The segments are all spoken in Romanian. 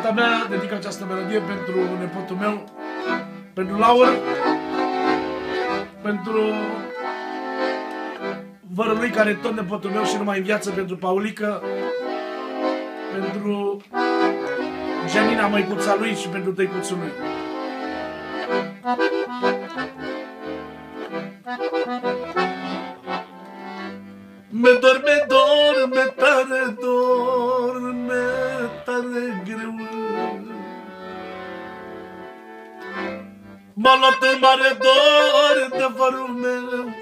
Tata mea dedică această melodie pentru nepotul meu, pentru Laur, pentru vărul lui care e tot nepotul meu și numai în viață, pentru Paulică, pentru Janina, măicuța lui, și pentru tăicuțul lui. Me dorme tare dor, me tare greu. M-a luat în mare dor de vărul meu,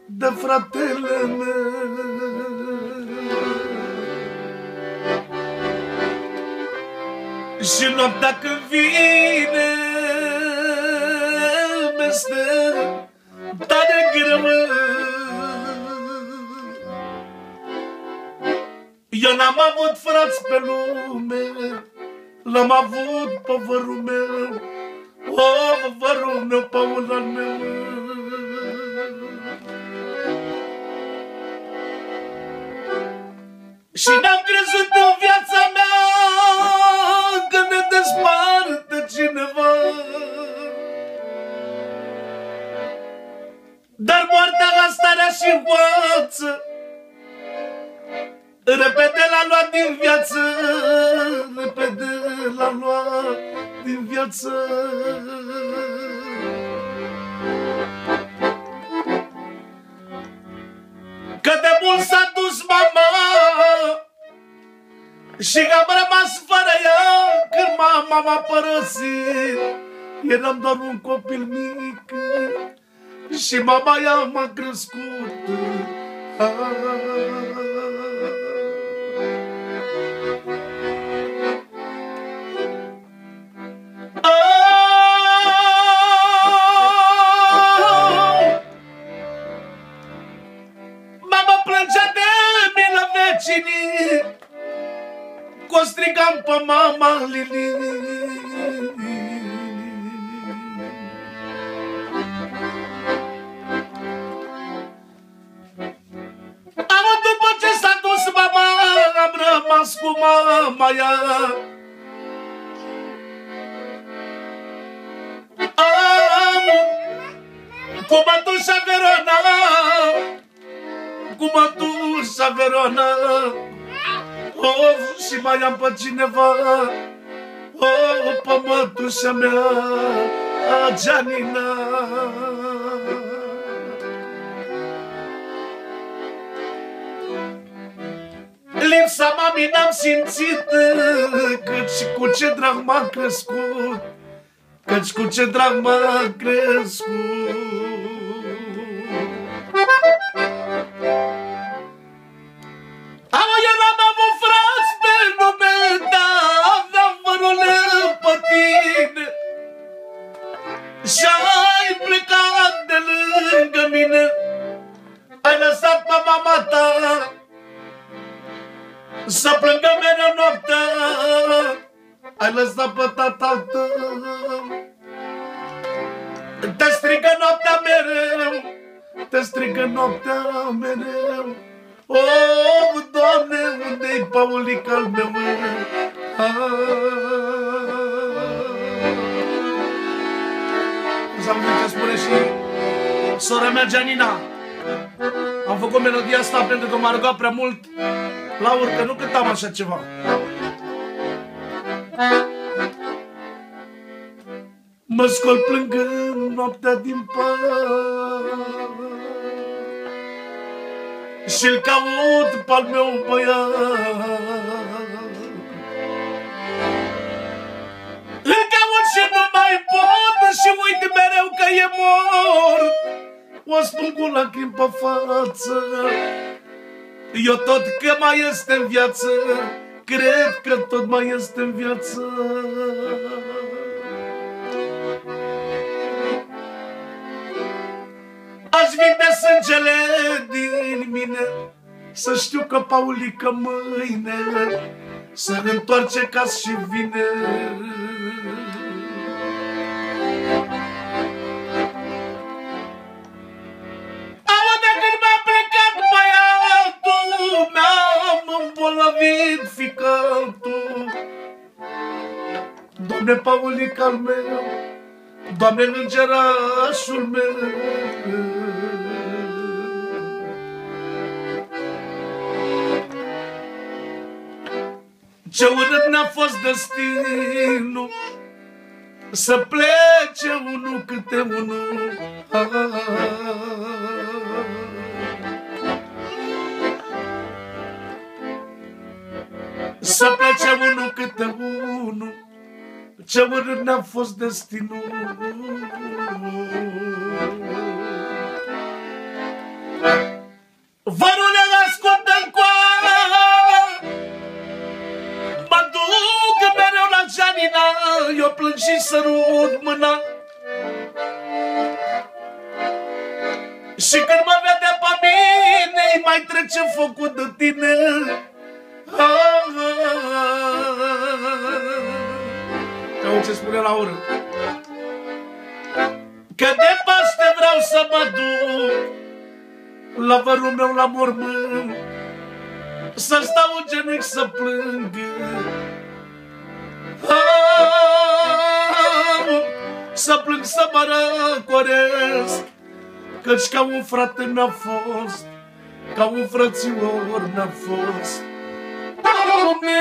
de fratele meu. Și noaptea când vine mi-este tare greu. Eu n-am avut frați pe lume, l-am avut pe vărul meu, vărul meu, Paul al meu. Și n-am crezut în viața mea că ne desparte cineva, dar moartea la starea și hoață repede l-a luat din viață, repede l-a luat din viață. Că de mult s-a dus mama și am rămas fără ea când mama m-a părăsit. Eram doar un copil mic și mama ea m-a crescut. Mama plângea de milă vecinii, că-o strigam pe mama Lili. După ce s-a dus mama, am rămas cu mama ea. Cu mătușa Verona, cu mătușa Verona, și mai am pe cineva, pe mătușa mea, Janina. Lipsa mamei n-am simțit, căci cu ce drag m-a crescut, căci cu ce drag m-a crescut. Eu n-am avut frați pe lume, dar aveam vărule pe tine și-ai plecat de lângă mine. Ai lăsat pe mama ta să plângă mereu noaptea, ai lăsat pe tata tău. Te strigă noaptea mereu, te strigă noaptea mereu. Doamne, unde-i Paulica al meu? Să auzim ce spune și sora mea Janina. Am făcut melodia asta pentru că m-a rugat prea mult Laur, că nu cântam așa ceva. Mă scol plângând noaptea din pat și-l caut pe-al meu băiat. Îl caut și nu mai pot și uit mereu că e mort. O spun cu lacrimi pe față, eu tot că mai este în viață, cred că tot mai este în viață. Aș vinde sângele din mine, să știu că Paulică mâine se întoarce ca și vine. Aude când m-a plecat băiatul, mi-am îmbolnăvit ficatul. Doamne, Paulic al meu, Doamne, îngerașul meu. Ce urât ne-a fost destinul, să plece unul câte unul. Să plece unul câte unul, ce urât ne-a fost destinul. Vărule, ascultă-n coară, mă duc mereu la Janina, eu plâng și sărut mâna. Și când mă vede pe mine, îi mai trece focul de tine. Auzi ce spune la ură. Că de Paște vreau să mă duc la vărul meu la mormânt, să stau în genunchi să plâng. Să plâng, să mă răcoresc, căci ca un frate mi-a fost, ca un frățior mi-a fost. Doamne,